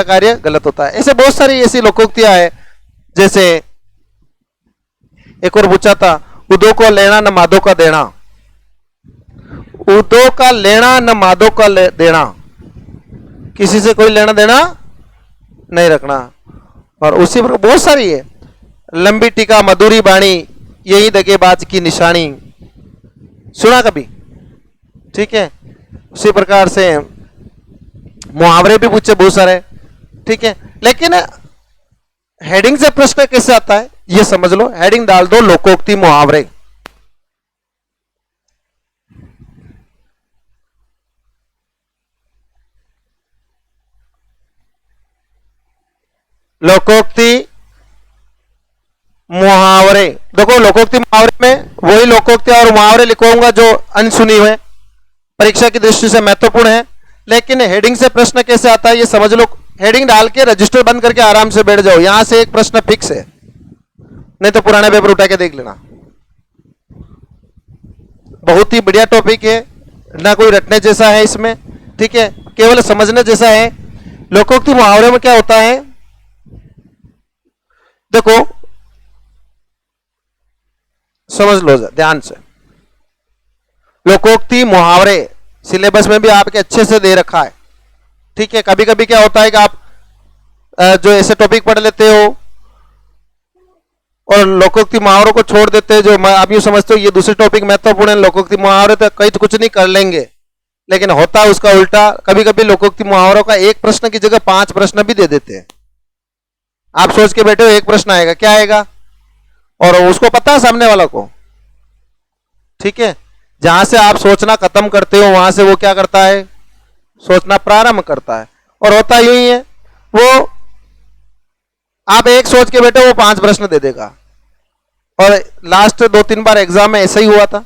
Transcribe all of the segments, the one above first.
कार्य गलत होता है। ऐसे बहुत सारी ऐसी लोकोक्तियां है। जैसे एक और पूछा था, उदो को लेना न माधो का देना। उदो का लेना न माधो का देना, किसी से कोई लेना देना नहीं रखना। और उसी पर बहुत सारी है, लंबी टीका मधुरी बाणी, यही दगेबाज की निशानी, सुना कभी? ठीक है। उसी प्रकार से मुहावरे भी पूछे बहुत सारे। ठीक है, लेकिन हेडिंग से प्रश्न कैसे आता है ये समझ लो। हेडिंग डाल दो लोकोक्ति मुहावरे। लोकोक्ति मुहावरे। देखो लोकोक्ति मुहावरे में वही लोकोक्ति और मुहावरे लिखूंगा जो अनसुनी हुए, परीक्षा की दृष्टि से महत्वपूर्ण है। लेकिन हेडिंग से प्रश्न कैसे आता है ये समझ लो। हेडिंग डाल के रजिस्टर बंद करके आराम से बैठ जाओ, यहां से एक प्रश्न फिक्स है, नहीं तो पुराने पेपर उठा के देख लेना। बहुत ही बढ़िया टॉपिक है, ना कोई रटने जैसा है इसमें। ठीक है, केवल समझने जैसा है। लोकोक्ति मुहावरे में क्या होता है, देखो समझ लो ध्यान से। लोकोक्ति मुहावरे सिलेबस में भी आपके अच्छे से दे रखा है। ठीक है, कभी कभी क्या होता है कि आप जो ऐसे टॉपिक पढ़ लेते हो और लोकोक्ति मुहावरों को छोड़ देते हैं, जो आप यूं समझते हो ये दूसरे टॉपिक महत्वपूर्ण है, लोकोक्ति मुहावरे तो कहीं तो कुछ नहीं कर लेंगे, लेकिन होता है उसका उल्टा। कभी कभी लोकोक्ति मुहावरों का एक प्रश्न की जगह 5 प्रश्न भी दे देते हैं। आप सोच के बैठे हो एक प्रश्न आएगा, क्या आएगा, और उसको पता है सामने वाला को। ठीक है, जहां से आप सोचना खत्म करते हो वहां से वो क्या करता है, सोचना प्रारंभ करता है। और होता यूं ही है, वो आप एक सोच के बैठे वो 5 प्रश्न दे देगा। और लास्ट 2-3 बार एग्जाम में ऐसा ही हुआ था।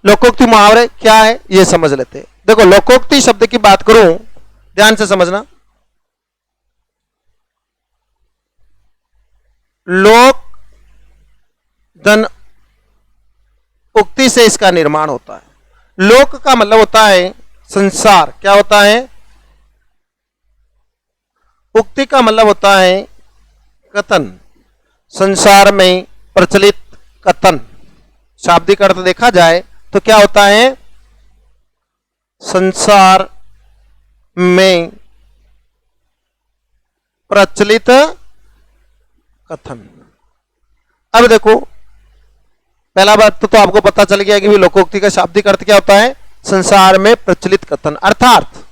लोकोक्ति मुहावरे क्या है ये समझ लेते हैं। देखो लोकोक्ति शब्द की बात करूं, ध्यान से समझना। लोक धन उक्ति से इसका निर्माण होता है। लोक का मतलब होता है संसार, क्या होता है, उक्ति का मतलब होता है कथन, संसार में प्रचलित कथन। शाब्दिक अर्थ देखा जाए तो क्या होता है, संसार में प्रचलित कथन। अब देखो पहला बात तो आपको पता चल गया कि लोकोक्ति का शाब्दिक अर्थ क्या होता है, संसार में प्रचलित कथन। अर्थात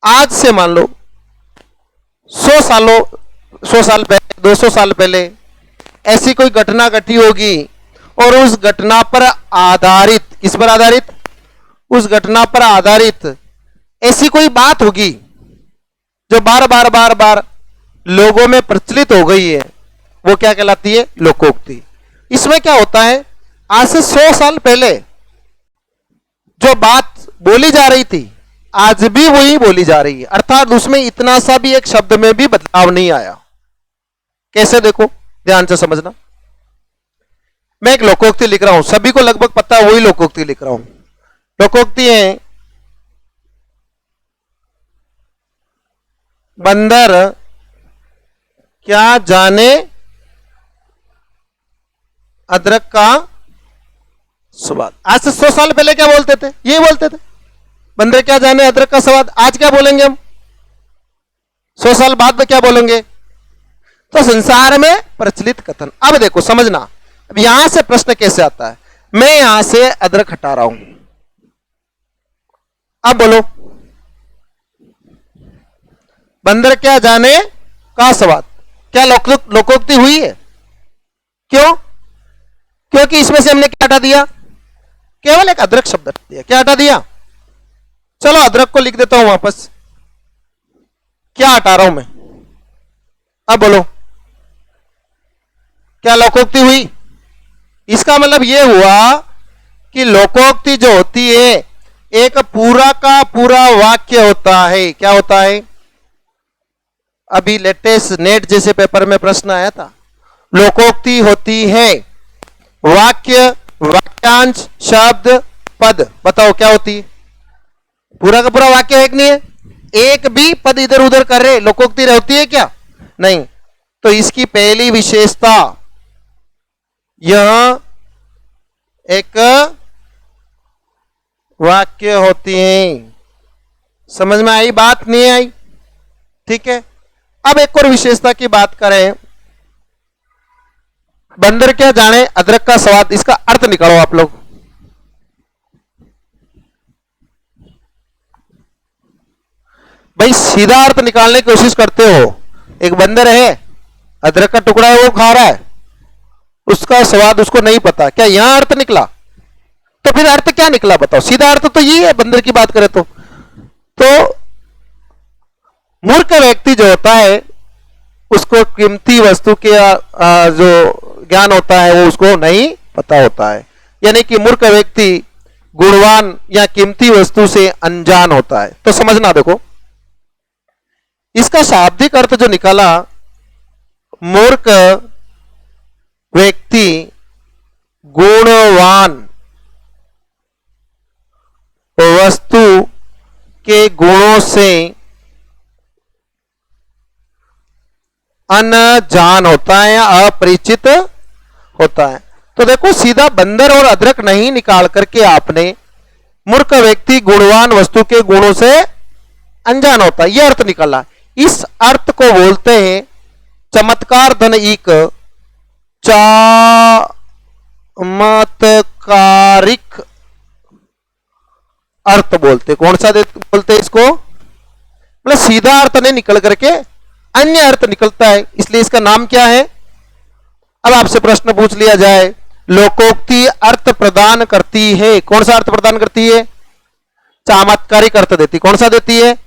आज से मान लो 100 साल पहले, 200 साल पहले ऐसी कोई घटना घटी होगी और उस घटना पर आधारित, किस पर आधारित, उस घटना पर आधारित ऐसी कोई बात होगी जो बार बार लोगों में प्रचलित हो गई है, वो क्या कहलाती है, लोकोक्ति। इसमें क्या होता है, आज से 100 साल पहले जो बात बोली जा रही थी आज भी वही बोली जा रही है, अर्थात उसमें इतना सा भी एक शब्द में भी बदलाव नहीं आया। कैसे, देखो ध्यान से समझना। मैं एक लोकोक्ति लिख रहा हूं, सभी को लगभग पता है, वही लोकोक्ति लिख रहा हूं। लोकोक्ति है, बंदर क्या जाने अदरक का स्वाद। आज से 100 साल पहले क्या बोलते थे, ये बोलते थे, बंदर क्या जाने अदरक का स्वाद। आज क्या बोलेंगे हम, 100 साल बाद में क्या बोलेंगे, तो संसार में प्रचलित कथन। अब देखो समझना, अब यहां से प्रश्न कैसे आता है। मैं यहां से अदरक हटा रहा हूं, अब बोलो, बंदर क्या जाने का स्वाद, क्या लोकोक्ति हुई है? क्यों? क्योंकि इसमें से हमने क्या हटा दिया, केवल एक अदरक शब्द हटा दिया। क्या हटा दिया, चलो अदरक को लिख देता हूं वापस, क्या हटा रहा हूं मैं, अब बोलो क्या लोकोक्ति हुई? इसका मतलब यह हुआ कि लोकोक्ति जो होती है एक पूरा का पूरा वाक्य होता है। क्या होता है, अभी लेटेस्ट नेट जैसे पेपर में प्रश्न आया था, लोकोक्ति होती है वाक्य, वाक्यांश, शब्द, पद। बताओ क्या होती है, पूरा का पूरा वाक्य है कि नहीं है, एक भी पद इधर उधर कर रहे लोकोक्ति रहती है क्या? नहीं। तो इसकी पहली विशेषता, यह एक वाक्य होती है। समझ में आई बात? नहीं आई? ठीक है। अब एक और विशेषता की बात करें, बंदर क्या जाने अदरक का स्वाद, इसका अर्थ निकालो आप लोग। भाई सीधा अर्थ निकालने की कोशिश करते हो। एक बंदर है, अदरक का टुकड़ा है, वो खा रहा है, उसका स्वाद उसको नहीं पता, क्या यहां अर्थ निकला? तो फिर अर्थ क्या निकला बताओ? सीधा अर्थ तो ये है बंदर की बात करें तो मूर्ख व्यक्ति जो होता है उसको कीमती वस्तु के जो ज्ञान होता है वो उसको नहीं पता होता है। यानी कि मूर्ख व्यक्ति गुणवान या कीमती वस्तु से अनजान होता है। तो समझना, देखो इसका शाब्दिक अर्थ जो निकाला, मूर्ख व्यक्ति गुणवान वस्तु के गुणों से अनजान होता है या अपरिचित होता है। तो देखो सीधा बंदर और अदरक नहीं निकाल करके आपने मूर्ख व्यक्ति गुणवान वस्तु के गुणों से अनजान होता है, यह अर्थ निकाला। इस अर्थ को बोलते हैं चमत्कार धन एक चमत्कारिक अर्थ बोलते। कौन सा बोलते इसको? मतलब सीधा अर्थ नहीं निकल करके अन्य अर्थ निकलता है, इसलिए इसका नाम क्या है? अब आपसे प्रश्न पूछ लिया जाए, लोकोक्ति अर्थ प्रदान करती है, कौन सा अर्थ प्रदान करती है? चमत्कारिक अर्थ देती। कौन सा देती है?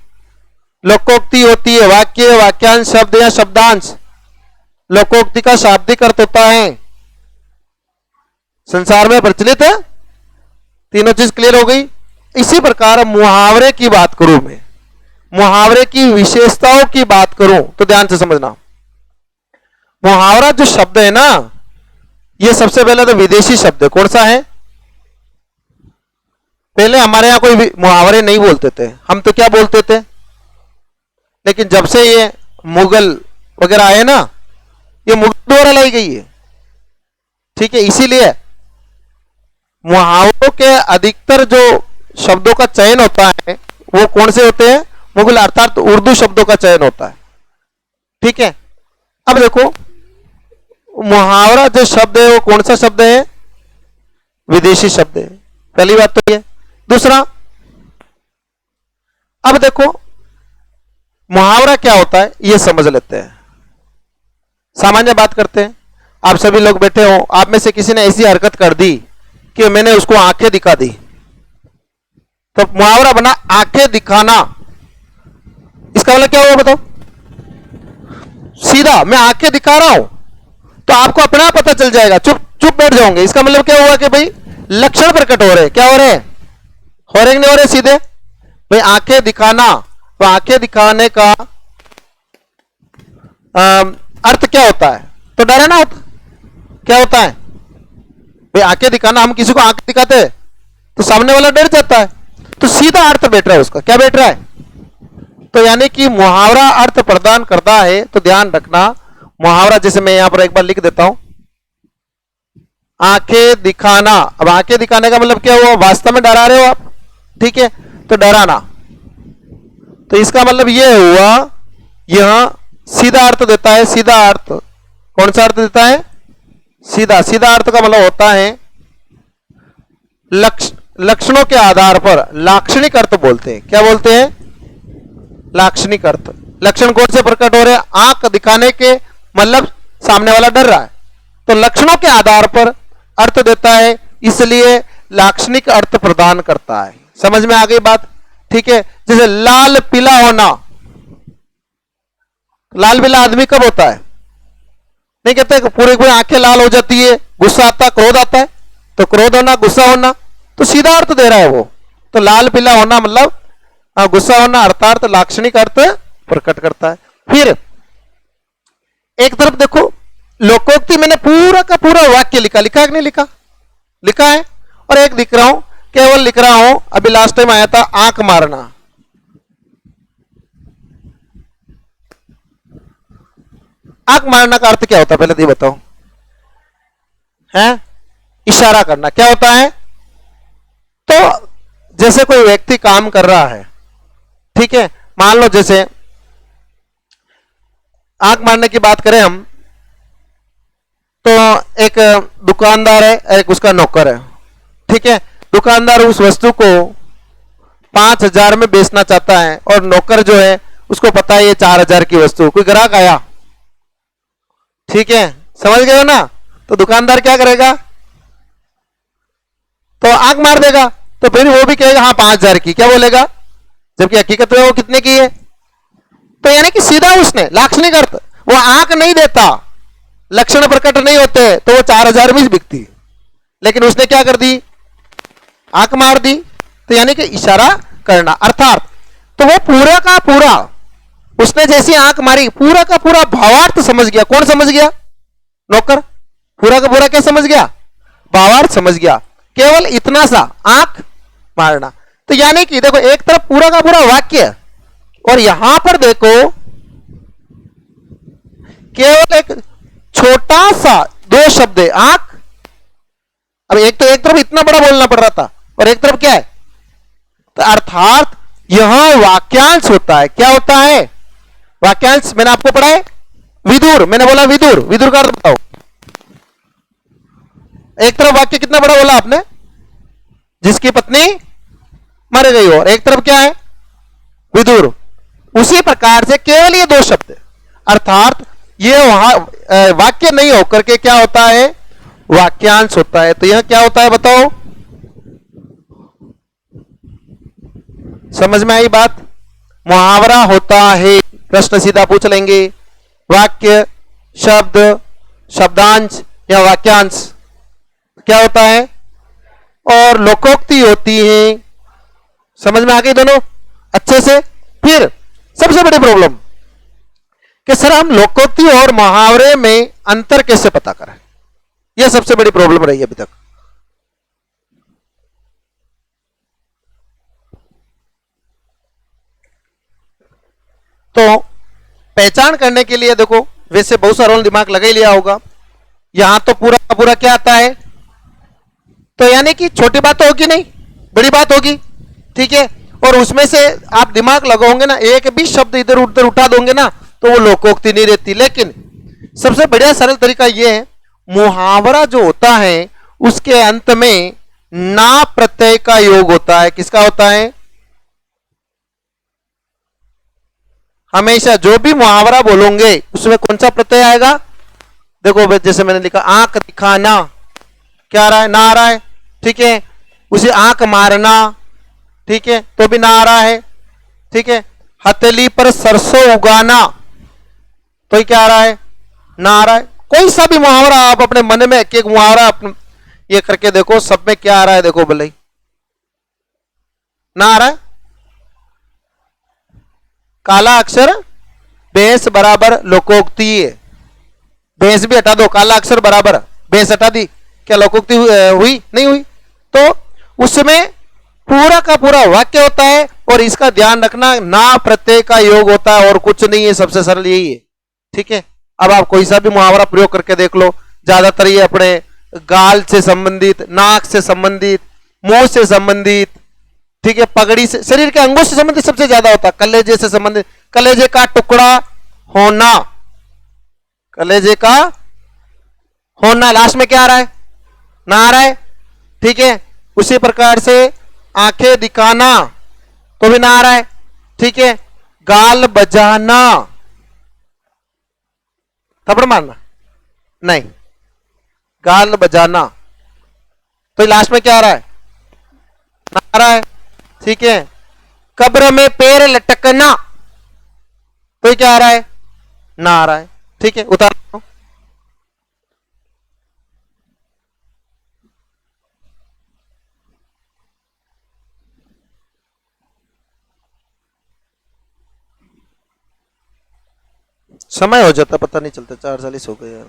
लोकोक्ति होती है वाक्य, वाक्यांश, शब्द या शब्दांश। लोकोक्ति का शाब्दिक अर्थ होता है संसार में प्रचलित है। तीनों चीज क्लियर हो गई। इसी प्रकार मुहावरे की बात करूं मैं, मुहावरे की विशेषताओं की बात करूं तो ध्यान से समझना। मुहावरा जो शब्द है ना, ये सबसे पहले तो विदेशी शब्द है। कौन सा है? पहले हमारे यहां कोई मुहावरे नहीं बोलते थे, हम तो क्या बोलते थे? लेकिन जब से ये मुगल वगैरह आए ना, ये मुगल द्वारा लाई गई है, ठीक है। इसीलिए मुहावरों के अधिकतर जो शब्दों का चयन होता है वो कौन से होते हैं? मुगल अर्थात उर्दू शब्दों का चयन होता है, ठीक है। अब देखो मुहावरा जो शब्द है वो कौन सा शब्द है? विदेशी शब्द है। पहली बात तो ये। दूसरा, अब देखो मुहावरा क्या होता है ये समझ लेते हैं। सामान्य बात करते हैं। आप सभी लोग बैठे हो, आप में से किसी ने ऐसी हरकत कर दी कि मैंने उसको आंखें दिखा दी, तो मुहावरा बना आंखें दिखाना। इसका मतलब क्या हुआ बताओ? सीधा मैं आंखें दिखा रहा हूं तो आपको अपने आप पता चल जाएगा, चुप चुप बैठ जाओगे। इसका मतलब क्या हुआ कि भाई लक्षण प्रकट हो रहे। क्या हो रहे? हो रहे नहीं हो रहे? सीधे भाई आंखें दिखाना, तो आंखें दिखाने का अर्थ क्या होता है? तो डराना होता। क्या होता है भाई? आंखें दिखाना। हम किसी को आंखें दिखाते हैं तो सामने वाला डर जाता है, तो सीधा अर्थ बैठ रहा है उसका। क्या बैठ रहा है? तो यानी कि मुहावरा अर्थ प्रदान करता है। तो ध्यान रखना, मुहावरा जैसे मैं यहां पर एक बार लिख देता हूं, आंखें दिखाना। अब आंखें दिखाने का मतलब क्या हुआ? वास्तव में डरा रहे हो आप, ठीक है, तो डराना। तो इसका मतलब यह हुआ, यह सीधा अर्थ देता है। सीधा अर्थ कौन सा अर्थ देता है? सीधा। सीधा अर्थ का मतलब होता है लक्षणों के आधार पर लाक्षणिक अर्थ बोलते हैं। क्या बोलते हैं? लाक्षणिक अर्थ। लक्षण कौन से प्रकट हो रहे हैं? आंख दिखाने के मतलब सामने वाला डर रहा है, तो लक्षणों के आधार पर अर्थ देता है, इसलिए लाक्षणिक अर्थ प्रदान करता है। समझ में आ गई बात? ठीक है। जैसे लाल पीला होना। लाल पीला आदमी कब होता है? नहीं कहते पूरे पूरे आंखें लाल हो जाती है, गुस्सा आता, क्रोध आता है। तो क्रोध होना, गुस्सा होना, तो सीधा अर्थ दे रहा है वो। तो लाल पीला होना मतलब गुस्सा होना, अर्थात लाक्षणिक अर्थ प्रकट करता है। फिर एक तरफ देखो लोकोक्ति, मैंने पूरा का पूरा वाक्य लिखा। लिखा है कि नहीं लिखा? लिखा है। और एक लिख रहा हूं, केवल लिख रहा हूं, अभी लास्ट टाइम आया था आंख मारना। आंख मारना का अर्थ क्या होता है पहले तो ये बताओ? है इशारा करना। क्या होता है? तो जैसे कोई व्यक्ति काम कर रहा है, ठीक है, मान लो जैसे आंख मारने की बात करें हम, तो एक दुकानदार है, एक उसका नौकर है, ठीक है। दुकानदार उस वस्तु को 5,000 में बेचना चाहता है और नौकर जो है उसको पता है ये 4,000 की वस्तु। कोई ग्राहक आया, ठीक है, समझ गए हो ना? तो दुकानदार क्या करेगा? तो आंख मार देगा। तो फिर वो भी कहेगा हाँ 5,000 की, क्या बोलेगा? जबकि हकीकत में वो कितने की है। तो यानी कि सीधा उसने लाक्षणिक अर्थ, वो आंख नहीं देता, लक्षण प्रकट नहीं होते तो वो 4,000 में बिकती, लेकिन उसने क्या कर दी? आंख मार दी। तो यानी कि इशारा करना, अर्थात तो वो पूरा का पूरा, उसने जैसी आंख मारी पूरा का पूरा भावार्थ समझ गया। कौन समझ गया? नौकर। पूरा का पूरा क्या समझ गया? भावार्थ समझ गया। केवल इतना सा आंख मारना। तो यानी कि देखो एक तरफ पूरा का पूरा वाक्य और यहां पर देखो केवल एक छोटा सा दो शब्द है, आंख। अब एक तो एक तरफ इतना बड़ा बोलना पड़ रहा था और एक तरफ क्या है? तो अर्थात यहां वाक्यांश होता है। क्या होता है वाक्यांश? मैंने आपको पढ़ा है विदुर, मैंने बोला विदुर, विदुर का अर्थ बताओ। एक तरफ वाक्य कितना बड़ा बोला आपने? जिसकी पत्नी मर गई हो, और एक तरफ क्या है? विदुर। उसी प्रकार से केवल ये दो शब्द, अर्थात ये वहां वाक्य नहीं होकर के क्या होता है? वाक्यांश होता है। तो यह क्या होता है बताओ? समझ में आई बात? मुहावरा होता है। प्रश्न सीधा पूछ लेंगे, वाक्य, शब्द, शब्दांश या वाक्यांश क्या होता है? और लोकोक्ति होती है। समझ में आ गई दोनों अच्छे से? फिर सबसे बड़ी प्रॉब्लम कि सर हम लोकोक्ति और मुहावरे में अंतर कैसे पता करें, यह सबसे बड़ी प्रॉब्लम रही अभी तक। तो पहचान करने के लिए देखो, वैसे बहुत सारों ने दिमाग लगा ही लिया होगा। यहां तो पूरा का पूरा क्या आता है? तो यानी कि छोटी बात तो होगी नहीं, बड़ी बात होगी, ठीक है। और उसमें से आप दिमाग लगाओगे ना, एक भी शब्द इधर उधर उठा दोगे ना तो वो लोकोक्ति नहीं रहती। लेकिन सबसे बढ़िया सरल तरीका यह है, मुहावरा जो होता है उसके अंत में ना प्रत्यय का योग होता है। किसका होता है? हमेशा जो भी मुहावरा बोलोगे उसमें कौन सा प्रत्यय आएगा? देखो जैसे मैंने लिखा आंख दिखाना, क्या आ रहा है? ना आ रहा है, ठीक है। उसे आंख मारना, ठीक है, तो भी ना आ रहा है, ठीक है। हथेली पर सरसों उगाना, तो क्या आ रहा है? ना आ रहा है। कोई सा भी मुहावरा आप अपने मन में एक एक मुहावरा ये करके देखो, सब में क्या आ रहा है? देखो भले ना आ रहा है। काला अक्षर भैंस बराबर लोकोक्ति है। भैंस भी हटा दो, काला अक्षर बराबर भैंस हटा दी, क्या लोकोक्ति हुई? नहीं हुई। तो उसमें पूरा का पूरा वाक्य होता है और इसका ध्यान रखना, ना प्रत्यय का योग होता है और कुछ नहीं है। सबसे सरल यही है, ठीक है। अब आप कोई सा भी मुहावरा प्रयोग करके देख लो, ज्यादातर ये अपने गाल से संबंधित, नाक से संबंधित, मुंह से संबंधित, ठीक है, पगड़ी से, शरीर के अंगों से संबंधित सबसे ज्यादा होता है। कलेजे से संबंधित, कलेजे का टुकड़ा होना, कलेजे का होना, लास्ट में क्या आ रहा है? ना आ रहा है, ठीक है। उसी प्रकार से आंखें दिखाना, तो भी ना आ रहा है, ठीक है। गाल बजाना, थप्पड़ मारना नहीं, गाल बजाना, तो लास्ट में क्या आ रहा है? ना आ रहा है, ठीक है। कब्र में पैर लटकना, तो क्या आ रहा है? ना आ रहा है, ठीक है। उतार समय हो जाता पता नहीं चलता, 4:40 हो गए यार।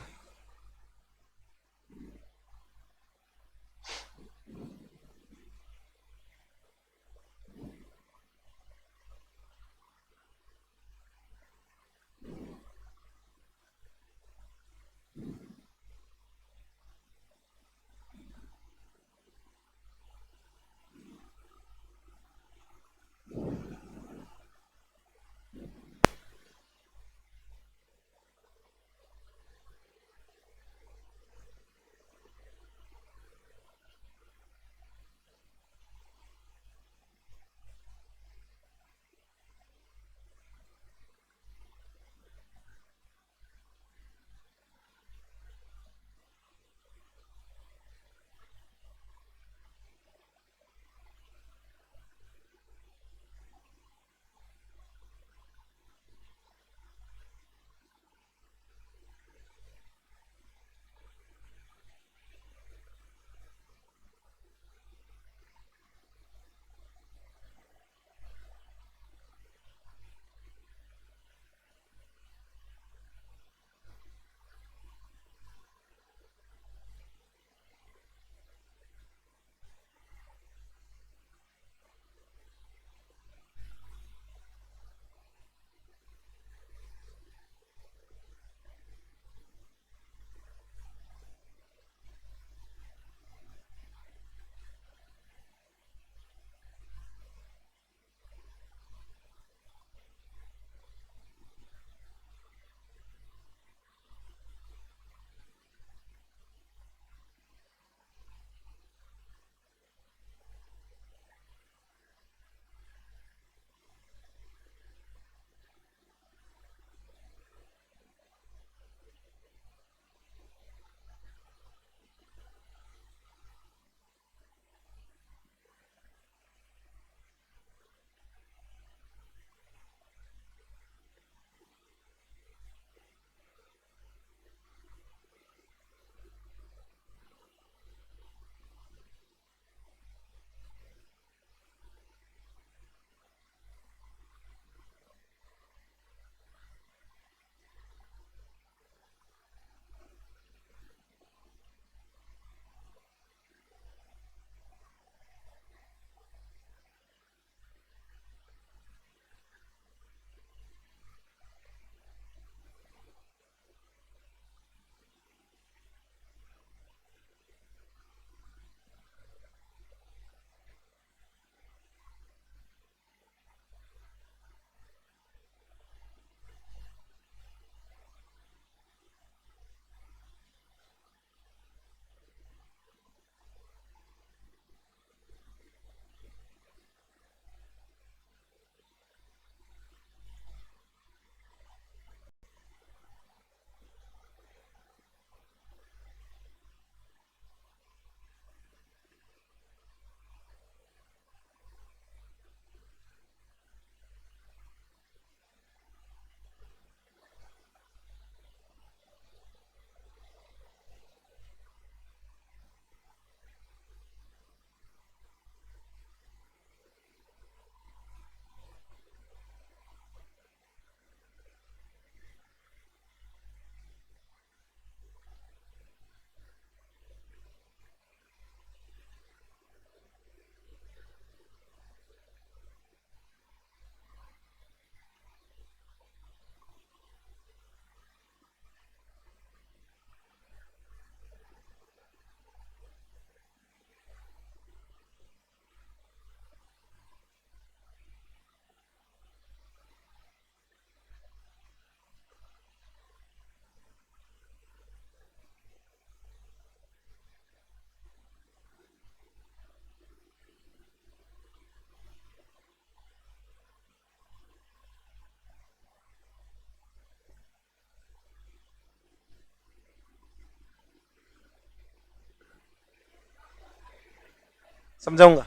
समझाऊंगा,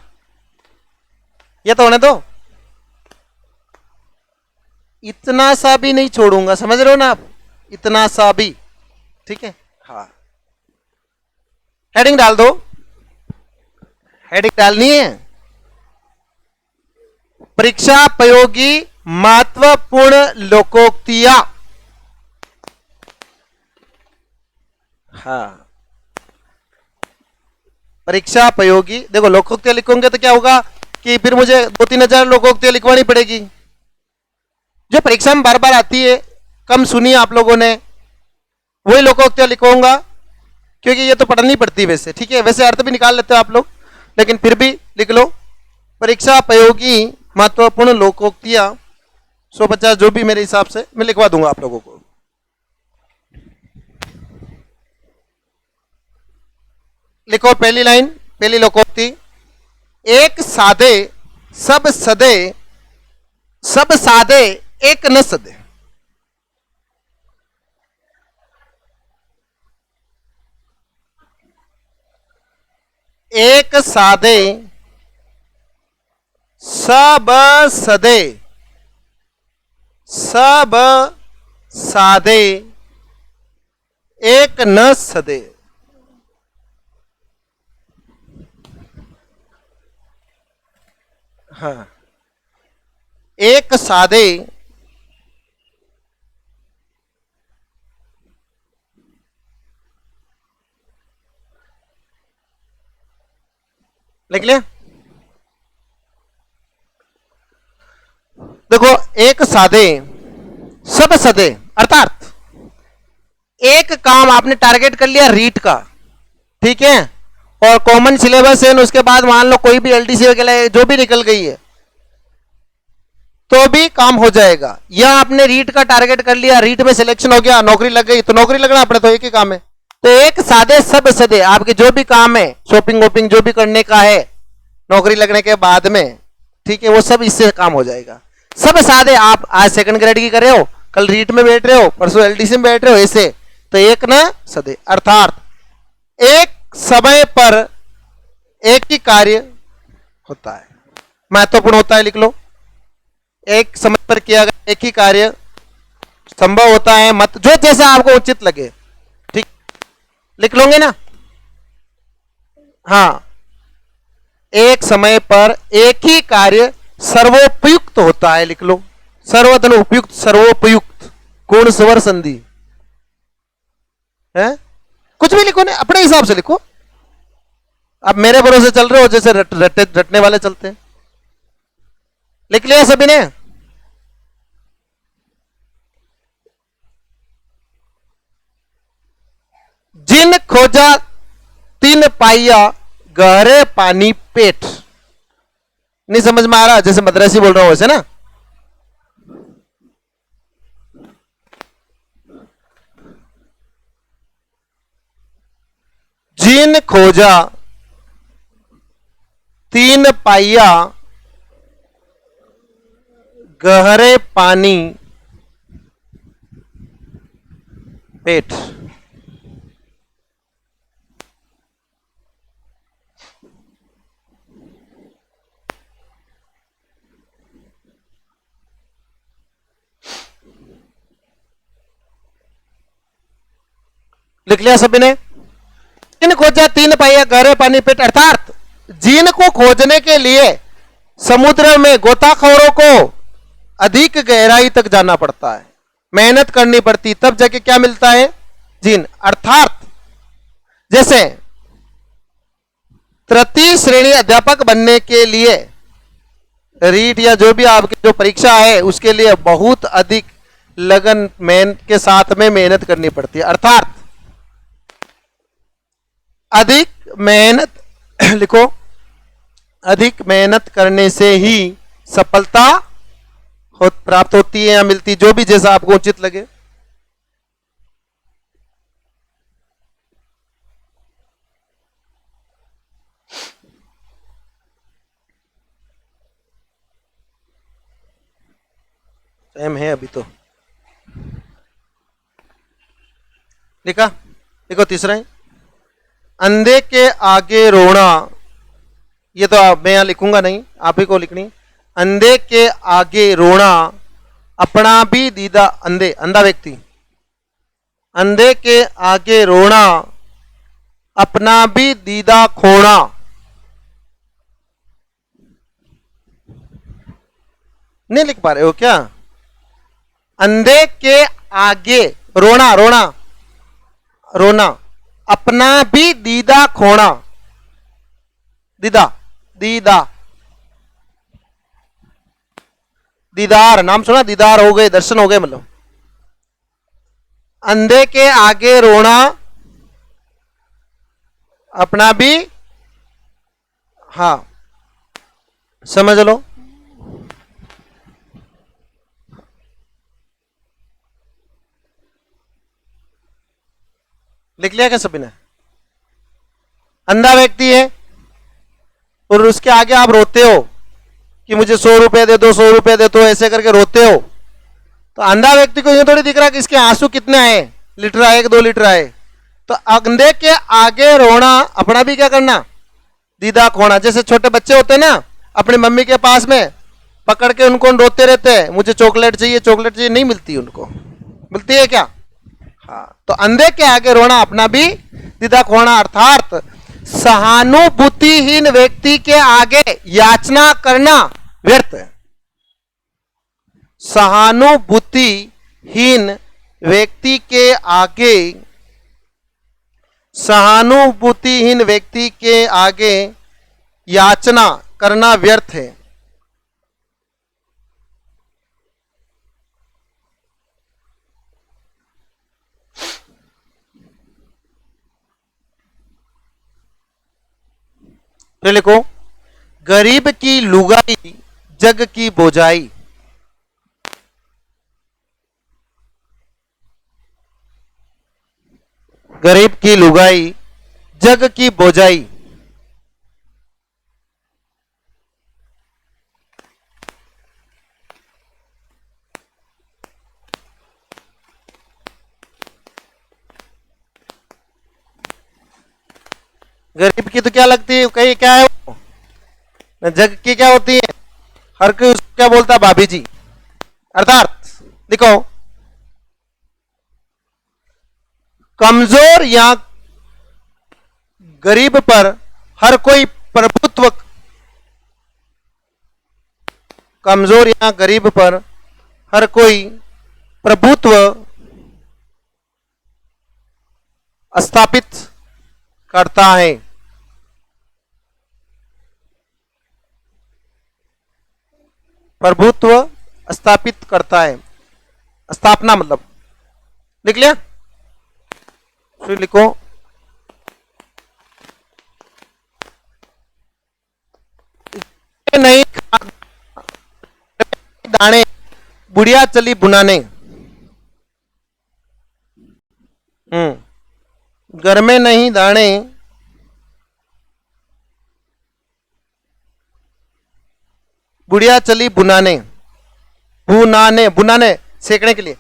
ये तो होने दो। इतना सा भी नहीं छोड़ूंगा, समझ रहे हो ना आप, इतना सा भी, ठीक है। हाँ, हेडिंग डाल दो, हेडिंग डालनी है, परीक्षा प्रयोगी महत्वपूर्ण लोकोक्तियां। हाँ, परीक्षा प्रयोगी, देखो लोकोक्तियां लिखोगे तो क्या होगा कि फिर मुझे 2-3 हजार लोकोक्तियां लिखवानी पड़ेगी, जो परीक्षा में बार बार आती है, कम सुनी आप लोगों ने, वही लोकोक्तियां लिखवाऊंगा, क्योंकि ये तो पढ़नी पड़ती है वैसे, ठीक है। वैसे अर्थ भी निकाल लेते हो आप लोग, लेकिन फिर भी लिख लो, परीक्षा प्रयोगी महत्वपूर्ण लोकोक्तियां 150 जो भी मेरे हिसाब से मैं लिखवा दूंगा आप लोगों को। लिखो पहली लाइन, पहली लोकोक्ति, एक साधे सब सदे, सब साधे एक न सदे। एक साधे सब सदे, सब साधे एक न सदे। हाँ, एक साधे लिख लिया। देखो, एक साधे सब सदे, अर्थात एक काम आपने टारगेट कर लिया रीट का, ठीक है, और कॉमन सिलेबस है, उसके बाद मान लो कोई भी एलडीसी वगैरह जो भी निकल गई है तो भी काम हो जाएगा। या आपने रीट का टारगेट कर लिया, रीट में सिलेक्शन हो गया, नौकरी लग गई, तो नौकरी लगना अपने तो एक ही काम है। तो एक साधे सब सदे, आपके जो भी काम है, शॉपिंग वॉपिंग जो भी करने का है नौकरी लगने के बाद में, ठीक है, वो सब इससे काम हो जाएगा। सब साधे, आप आज सेकंड ग्रेड की कर रहे हो, कल रीट में बैठ रहे हो, परसों एलडीसी में बैठ रहे हो, ऐसे, तो एक ना सदे, अर्थात एक समय पर एक ही कार्य होता है, महत्वपूर्ण होता है, लिख लो, एक समय पर किया गया एक ही कार्य संभव होता है, मत जो जैसा आपको उचित लगे, ठीक, लिख लोगे ना। हाँ, एक समय पर एक ही कार्य सर्वोपयुक्त होता है, लिख लो, सर्वधन उपयुक्त, सर्वोपयुक्त, कोण स्वर संधि है, कुछ भी लिखो ना, अपने हिसाब से लिखो, अब मेरे भरोसे चल रहे हो जैसे रटने वाले चलते हैं। लिख लिया सभी ने? जिन खोजा 3 पाइया गहरे पानी पेट, नहीं समझ में आ रहा, जैसे मद्रासी बोल रहा हूं वैसे ना। जिन खोजा 3 पाइया गहरे पानी पेट, लिख लिया सभी ने? जिन खोजा 3 पाइया गहरे पानी पेट, अर्थात जिन को खोजने के लिए समुद्र में गोताखोरों को अधिक गहराई तक जाना पड़ता है, मेहनत करनी पड़ती, तब जाके क्या मिलता है, जिन। अर्थात जैसे तृतीय श्रेणी अध्यापक बनने के लिए रीट या जो भी आपकी जो परीक्षा है उसके लिए बहुत अधिक लगन मेहनत के साथ में मेहनत करनी पड़ती है, अर्थात अधिक मेहनत लिखो, अधिक मेहनत करने से ही सफलता प्राप्त होती है या मिलती, जो भी जैसा आपको उचित लगे। टाइम है अभी तो, लिखा? देखो तीसरा है, अंधे के आगे रोना ये तो मैं यहां लिखूंगा नहीं, आप ही को लिखनी। अंधे के आगे रोना अपना भी दीदा, अंधे अंधा व्यक्ति, अंधे के आगे रोना अपना भी दीदा खोना। नहीं लिख पा रहे हो क्या? अंधे के आगे रोना, रोना रोना अपना भी दीदा खोना। दीदा, दीदा, दीदार, नाम सुना? दीदार हो गए, दर्शन हो गए मतलब। अंधे के आगे रोना अपना भी, हाँ समझ लो। लिख लिया क्या सभी ने? अंधा व्यक्ति है और उसके आगे आप रोते हो कि मुझे 100 रुपए दे दो, 100 रुपए दे दो, ऐसे करके रोते हो, तो अंधा व्यक्ति को ये थोड़ी दिख रहा कि इसके आंसू कितने आए, लीटर आए कि 2 लीटर आए। तो अंधे के आगे रोना अपना भी क्या करना, दीदा खोना। जैसे छोटे बच्चे होते हैं ना, अपनी मम्मी के पास में पकड़ के उनको रोते रहते हैं, मुझे चॉकलेट चाहिए, चॉकलेट चाहिए, नहीं मिलती उनको, मिलती है क्या? हाँ, तो अंधे के आगे रोना अपना भी दीदा खोना, अर्थात सहानुभूतिहीन व्यक्ति के आगे याचना करना व्यर्थ है। सहानुभूतिहीन व्यक्ति के आगे, सहानुभूतिहीन व्यक्ति के आगे याचना करना व्यर्थ है। फिर लिखो, गरीब की लुगाई जग की बोझाई। गरीब की लुगाई जग की बोझाई। गरीब की तो क्या लगती है, कहीं क्या है वो, जग की क्या होती है, हर कोई उसको क्या बोलता है, भाभी जी। अर्थात देखो, कमजोर या गरीब पर हर कोई प्रभुत्व, कमजोर या गरीब पर हर कोई प्रभुत्व स्थापित करता है। प्रभुत्व स्थापित करता है, स्थापना मतलब, लिख लिया? फिर लिखो, नहीं दाने बुढ़िया चली बुनाने। घर में नहीं दाने बुढ़िया चली बुनाने, बुनाने, बुनाने सेकने के लिए।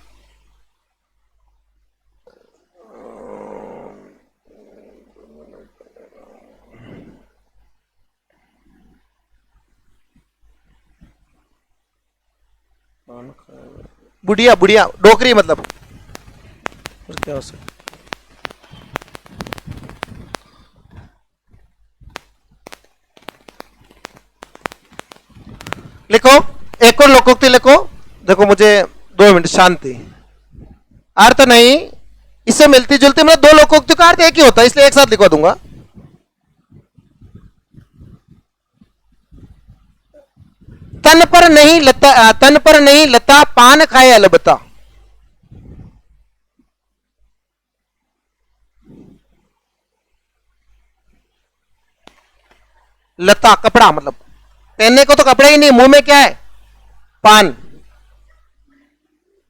बुढ़िया, बुढ़िया डोकरी मतलब क्या हो सकता? लिखो, एक और लोकोक्ति लिखो। देखो मुझे 2 मिनट शांति। अर्थ नहीं, इससे मिलती जुलती, मतलब 2 लोकोक्ति का अर्थ एक ही होता है, इसलिए एक साथ लिखवा दूंगा। तन पर नहीं लता, तन पर नहीं लता, पान खाए अलबत्ता। लता कपड़ा, मतलब पहनने को तो कपड़ा ही नहीं, मुंह में क्या है, पान।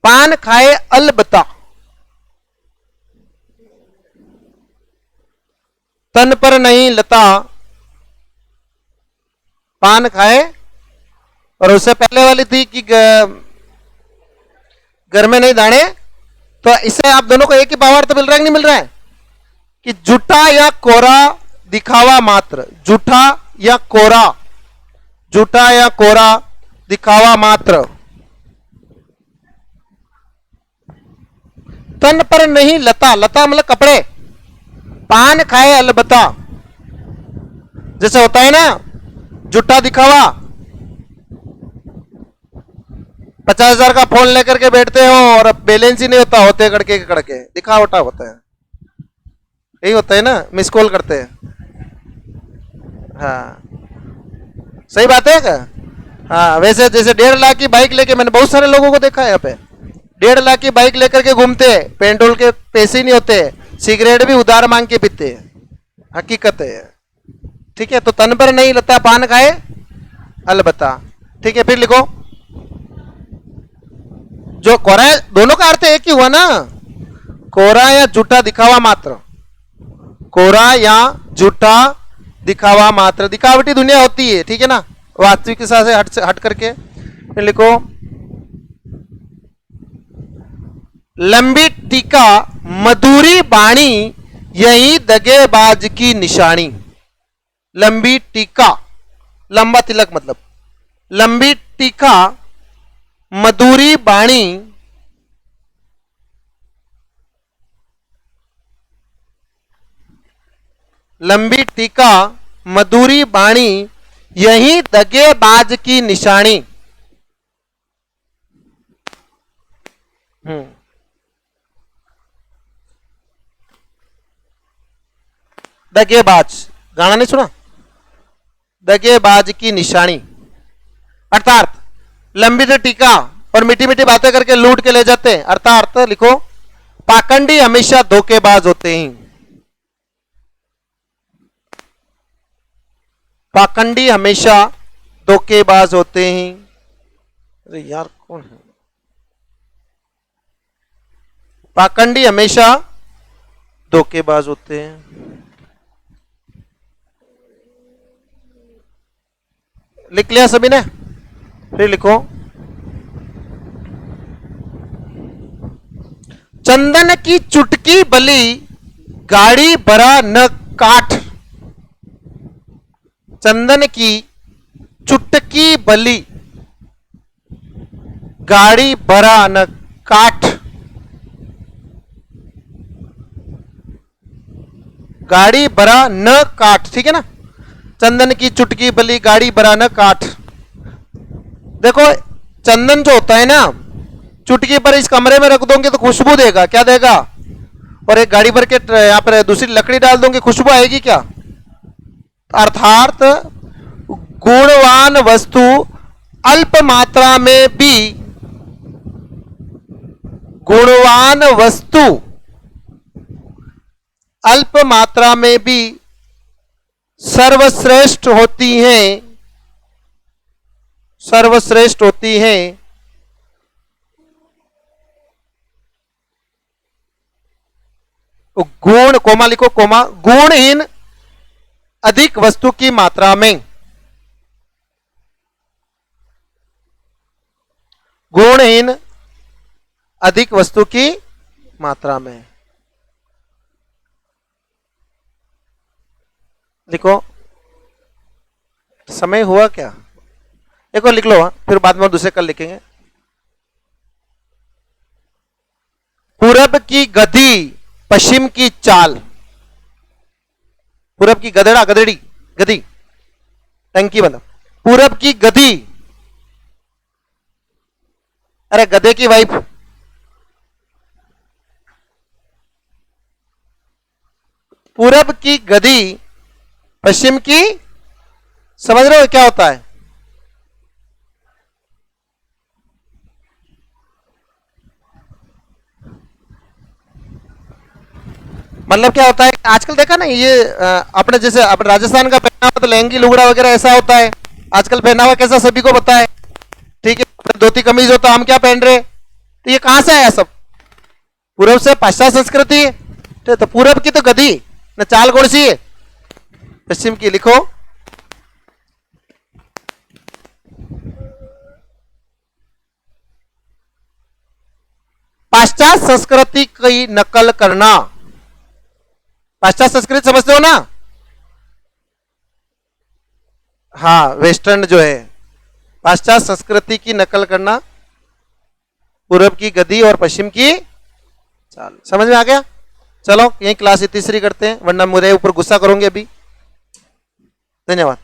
पान खाए अलबत्ता, तन पर नहीं लता, पान खाए। और उससे पहले वाली थी कि घर में नहीं दाने, तो इससे आप दोनों को एक ही पावर तो मिल रहा है कि नहीं मिल रहा है, कि झूठा या कोरा दिखावा मात्र, झूठा या कोरा, झूठा या कोरा, दिखावा मात्र। तन पर नहीं लता, लता मतलब कपड़े, पान खाए अलबत्ता, जैसे होता है ना झूठा दिखावा। 50,000 का फोन लेकर के बैठते हो और बैलेंस ही नहीं होता, होते कड़के कड़के, दिखावटा होता है, यही होता है ना, मिस कॉल करते हैं। हाँ सही बात है क्या? हाँ वैसे जैसे 1.5 लाख की बाइक लेके, मैंने बहुत सारे लोगों को देखा है यहाँ पे, 1.5 लाख की बाइक लेकर के घूमते, पेट्रोल के पैसे ही नहीं होते, सिगरेट भी उधार मांग के पीते, हकीकत है। ठीक है, तो तन पर नहीं लता, पान खाए अलबत्ता। ठीक है, फिर लिखो, जो कोरा है, दोनों का अर्थ एक ही हुआ ना, कोरा या झूठा दिखावा मात्र, कोरा या झूठा दिखावा मात्र, दिखावटी दुनिया होती है, ठीक है ना, वास्तविकता से हट करके। फिर लिखो, लंबी टीका मधुरी बाणी, यही दगेबाज की निशानी। लंबी टीका, लंबा तिलक मतलब, लंबी टीका मधुरी बाणी, लंबी टीका मधुरी बाणी, यही दगेबाज की निशानी। दगेबाज, गाना नहीं सुना? दगेबाज की निशानी अर्थात लंबी से टीका और मीठी मीठी बातें करके लूट के ले जाते हैं, अर्थात लिखो, पाखंडी हमेशा धोखेबाज होते हैं। पाखंडी हमेशा धोखेबाज होते हैं। अरे यार कौन है? पाखंडी हमेशा धोखेबाज होते हैं। लिख लिया सभी ने? फिर लिखो, चंदन की चुटकी बली, गाड़ी भरा न काठ। चंदन की चुटकी बली, गाड़ी भरा न काठ। गाड़ी भरा न काठ, ठीक है ना, चंदन की चुटकी बली, गाड़ी भरा न काठ। देखो चंदन जो होता है ना, चुटकी पर इस कमरे में रख दोगे तो खुशबू देगा, क्या देगा? और एक गाड़ी भर के यहां पर दूसरी लकड़ी डाल दोगे, खुशबू आएगी क्या? अर्थात गुणवान वस्तु अल्प मात्रा में भी, गुणवान वस्तु अल्प मात्रा में भी सर्वश्रेष्ठ होती हैं, सर्वश्रेष्ठ होती हैं। गुण, कोमा लिखो, कोमा, गुणहीन अधिक वस्तु की मात्रा में, गुणहीन अधिक वस्तु की मात्रा में। लिखो, समय हुआ क्या? एक और लिख लो, फिर बाद में दूसरे कल लिखेंगे। पूरब की गधी, पश्चिम की चाल। पूरब की गधेड़ा, गधेड़ी, गधी, टंकी बंद। पूरब की गधी, अरे गधे की वाइफ। पूरब की गधी, पश्चिम की, समझ रहे हो क्या होता है? मतलब क्या होता है, आजकल देखा ना ये अपने जैसे अपने राजस्थान का पहनावा तो लहंगी लुगड़ा वगैरह ऐसा होता है। आजकल पहनावा कैसा सभी को पता है, ठीक है, धोती कमीज होता, हम क्या पहन रहे? तो ये कहां से आया सब? पूर्व से, पाश्चात्य संस्कृति है। तो पूरब की तो गधी न चाल कौन सी है? पश्चिम की। लिखो, पाश्चात्य संस्कृति की नकल करना। पाश्चात्य संस्कृति समझते हो ना? हाँ वेस्टर्न जो है, पाश्चात्य संस्कृति की नकल करना, पूर्व की गति और पश्चिम की चाल। समझ में आ गया? चलो यही क्लास तीसरी करते हैं, वरना मुझे ऊपर गुस्सा करोगे अभी। धन्यवाद।